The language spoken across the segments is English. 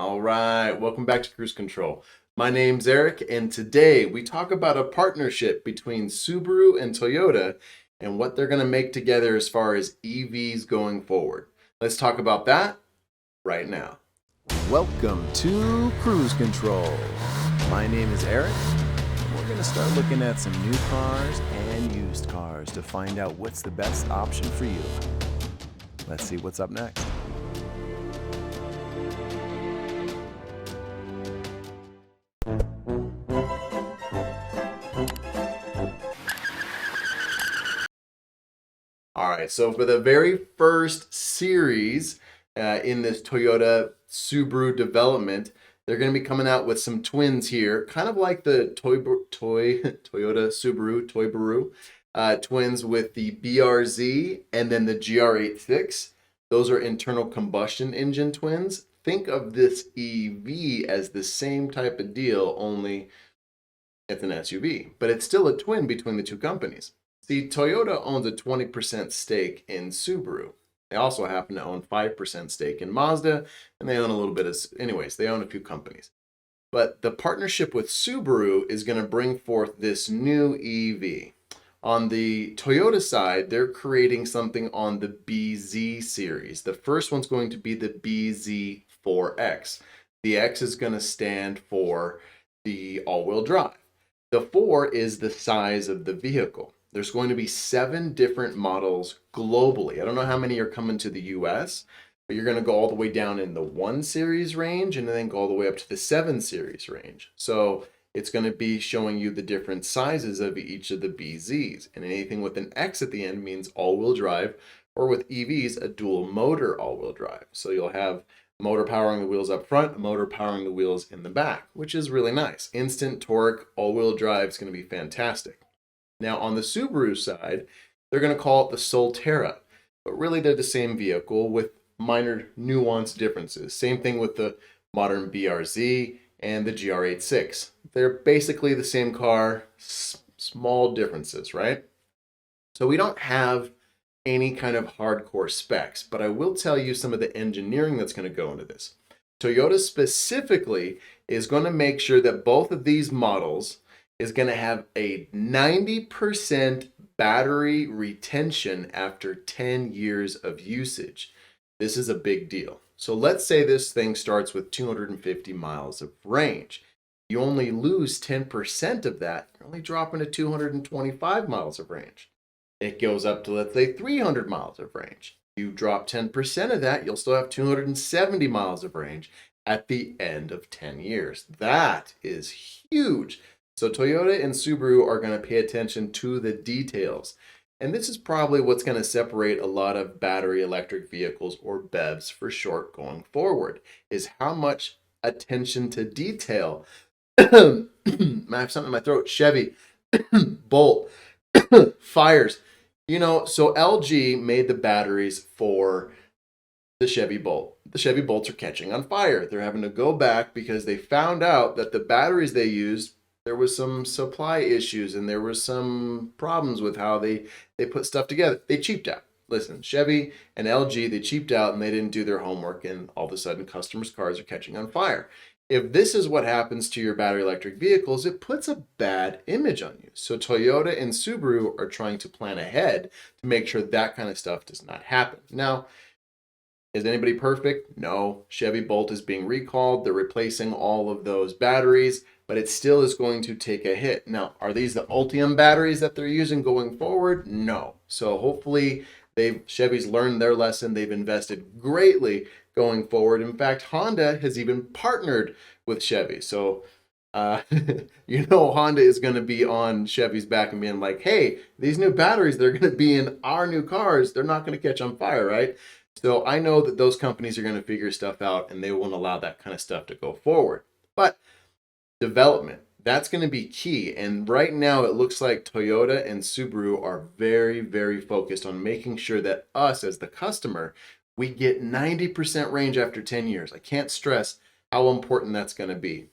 All right, welcome back to Cruise Control. My name's Eric, and today we talk about a partnership between Subaru and Toyota and what they're going to make together as far as EVs going forward. Let's talk about that right now. Welcome to Cruise Control. My name is Eric. We're going to start looking at some new cars and used cars to find out what's the best option for you. Let's see what's up next. All right, so for the very first series in this Toyota Subaru development, they're going to be coming out with some twins here, kind of like the Toyota Subaru twins with the BRZ and then the GR86. Those are internal combustion engine twins. Think of this EV as the same type of deal, only it's an SUV, but it's still a twin between the two companies. See, Toyota owns a 20% stake in Subaru. They also happen to own 5% stake in Mazda, and they own a little bit of, anyways, they own a few companies. But the partnership with Subaru is going to bring forth this new EV. On the Toyota side, they're creating something on the BZ series. The first one's going to be the BZ4X. The X is going to stand for the all-wheel drive. The 4 is the size of the vehicle. There's going to be 7 different models globally. I don't know how many are coming to the US, but you're going to go all the way down in the 1 series range and then go all the way up to the 7 series range. So it's going to be showing you the different sizes of each of the BZs. And anything with an X at the end means all-wheel drive, or with EVs, a dual motor all-wheel drive. So you'll have motor powering the wheels up front, motor powering the wheels in the back, which is really nice. Instant torque, all-wheel drive is going to be fantastic. Now on the Subaru side, they're going to call it the Solterra, but really they're the same vehicle with minor nuance differences. Same thing with the modern BRZ and the GR86. They're basically the same car, small differences, right? So we don't have any kind of hardcore specs, but I will tell you some of the engineering that's going to go into this. Toyota specifically is going to make sure that both of these models is going to have a 90% battery retention after 10 years of usage. This is a big deal. So let's say this thing starts with 250 miles of range. You only lose 10% of that, you're only dropping to 225 miles of range. It goes up to, let's say, 300 miles of range. You drop 10% of that, you'll still have 270 miles of range at the end of 10 years. That is huge. So Toyota and Subaru are going to pay attention to the details. And this is probably what's going to separate a lot of battery electric vehicles, or BEVs for short, going forward, is how much attention to detail. I have something in my throat. Chevy, Bolt, fires. You know, so LG made the batteries for the Chevy Bolt. The Chevy Bolts are catching on fire. They're having to go back because they found out that the batteries they used, there was some supply issues and there was some problems with how they put stuff together. They cheaped out. Listen, Chevy and LG, they cheaped out and they didn't do their homework, and all of a sudden customers' cars are catching on fire. If this is what happens to your battery electric vehicles, it puts a bad image on you. So Toyota and Subaru are trying to plan ahead to make sure that kind of stuff does not happen. Now, is anybody perfect? No. Chevy Bolt is being recalled. They're replacing all of those batteries, but it still is going to take a hit. Now, are these the Ultium batteries that they're using going forward? No. So hopefully Chevy's learned their lesson. They've invested greatly going forward. In fact, Honda has even partnered with Chevy. So, Honda is going to be on Chevy's back and being like, hey, these new batteries, they're going to be in our new cars. They're not going to catch on fire, right? So I know that those companies are going to figure stuff out and they won't allow that kind of stuff to go forward. But development, that's going to be key. And right now it looks like Toyota and Subaru are very, very focused on making sure that us as the customer, we get 90% range after 10 years. I can't stress how important that's going to be.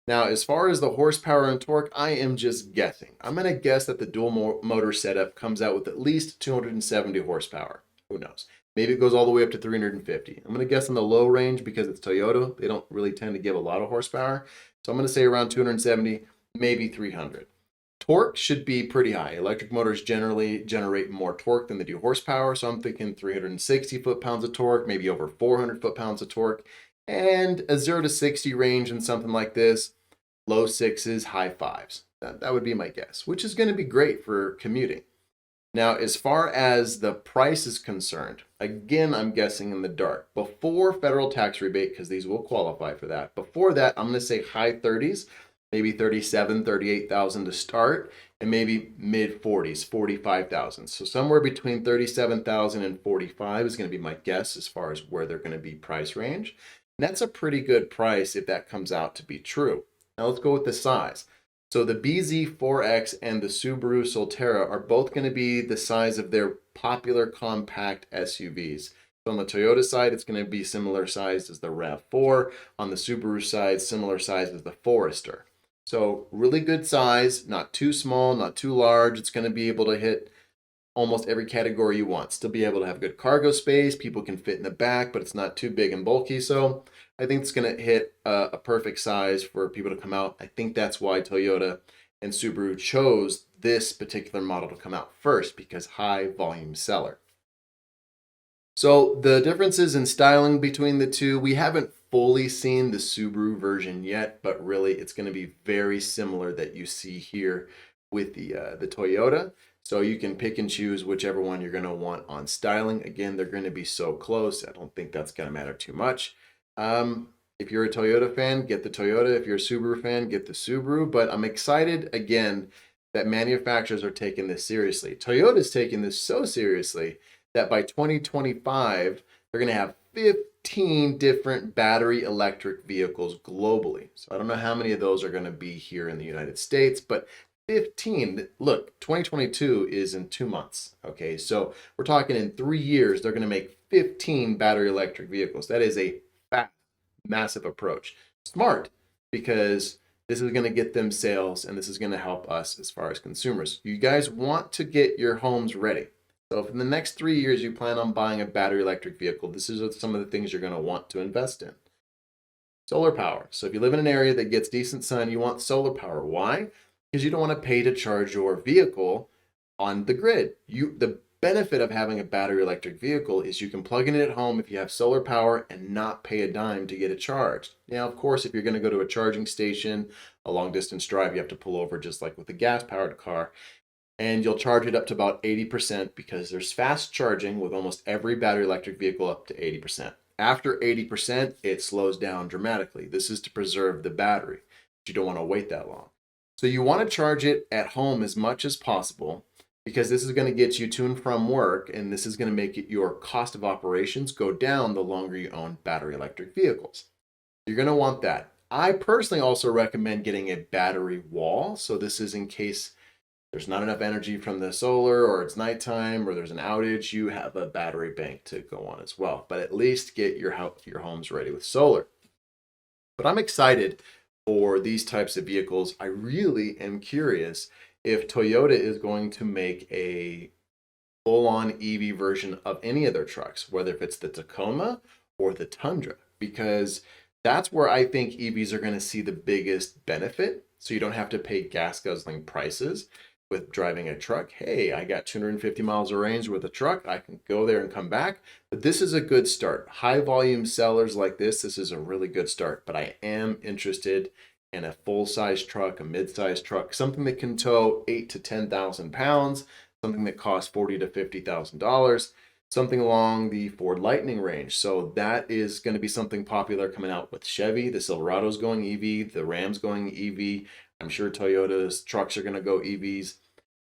Now, as far as the horsepower and torque, I am just guessing. I'm going to guess that the dual motor setup comes out with at least 270 horsepower. Who knows? Maybe it goes all the way up to 350. I'm going to guess in the low range because it's Toyota. They don't really tend to give a lot of horsepower. So I'm going to say around 270, maybe 300. Torque should be pretty high. Electric motors generally generate more torque than they do horsepower. So I'm thinking 360 foot-pounds of torque, maybe over 400 foot-pounds of torque, and a 0 to 60 range in something like this, low sixes, high fives. That would be my guess, which is going to be great for commuting. Now, as far as the price is concerned, again, I'm guessing in the dark. Before federal tax rebate, because these will qualify for that. Before that, I'm going to say high 30s, maybe 37, 38,000 to start, and maybe mid 40s, 45,000. So somewhere between 37,000 and 45 is going to be my guess as far as where they're going to be price range. And that's a pretty good price if that comes out to be true. Now let's go with the size. So the BZ4X and the Subaru Solterra are both going to be the size of their popular compact SUVs. So on the Toyota side, it's going to be similar size as the RAV4. On the Subaru side, similar size as the Forester. So really good size, not too small, not too large. It's going to be able to hit almost every category you want. Still be able to have good cargo space. People can fit in the back, but it's not too big and bulky. So I think it's going to hit a perfect size for people to come out. I think that's why Toyota and Subaru chose this particular model to come out first, because high volume seller. So the differences in styling between the two, we haven't fully seen the Subaru version yet, but really it's going to be very similar that you see here with the Toyota. So you can pick and choose whichever one you're going to want on styling. Again, they're going to be so close. I don't think that's going to matter too much. If you're a Toyota fan, get the Toyota. If you're a Subaru fan, get the Subaru. But I'm excited, again, that manufacturers are taking this seriously. Toyota's taking this so seriously that by 2025, they're going to have 15 different battery electric vehicles globally. So I don't know how many of those are going to be here in the United States, but 15. Look, 2022 is in 2 months. Okay, so we're talking in 3 years, they're going to make 15 battery electric vehicles. That is a fast, massive approach. Smart, because this is going to get them sales and this is going to help us as far as consumers. You guys want to get your homes ready. So if in the next 3 years you plan on buying a battery electric vehicle, this is some of the things you're going to want to invest in. Solar power. So if you live in an area that gets decent sun, you want solar power. Why? Because you don't want to pay to charge your vehicle on the grid. The benefit of having a battery electric vehicle is you can plug in it at home if you have solar power and not pay a dime to get it charged. Now, of course, if you're going to go to a charging station, a long distance drive, you have to pull over just like with a gas powered car. And you'll charge it up to about 80% because there's fast charging with almost every battery electric vehicle up to 80%. After 80%, it slows down dramatically. This is to preserve the battery. You don't want to wait that long. So you want to charge it at home as much as possible because this is going to get you to and from work, and this is going to make your cost of operations go down the longer you own battery electric vehicles. You're going to want that. I personally also recommend getting a battery wall. So this is in case there's not enough energy from the solar, or it's nighttime, or there's an outage, you have a battery bank to go on as well. But at least get your homes ready with solar. But I'm excited for these types of vehicles. I really am curious if Toyota is going to make a full-on EV version of any of their trucks, whether if it's the Tacoma or the Tundra, because that's where I think EVs are going to see the biggest benefit. So you don't have to pay gas guzzling prices with driving a truck. Hey, I got 250 miles of range with a truck. I can go there and come back. But this is a good start. High volume sellers like this is a really good start. But I am interested in a full-size truck, a mid-size truck, something that can tow 8,000 to 10,000 pounds, something that costs $40,000 to $50,000, something along the Ford Lightning range. So that is going to be something popular coming out with Chevy. The Silverado's going EV, the Ram's going EV. I'm sure Toyota's trucks are going to go EVs.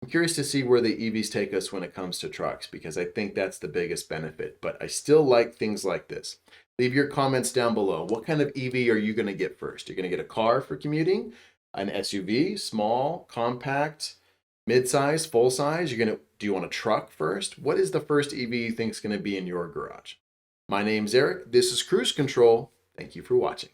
I'm curious to see where the EVs take us when it comes to trucks, because I think that's the biggest benefit. But I still like things like this. Leave your comments down below. What kind of EV are you going to get first? You're going to get a car for commuting, an SUV, small, compact, mid-size, full-size? Do you want a truck first? What is the first EV you think is going to be in your garage? My name's Eric. This is Cruise Control. Thank you for watching.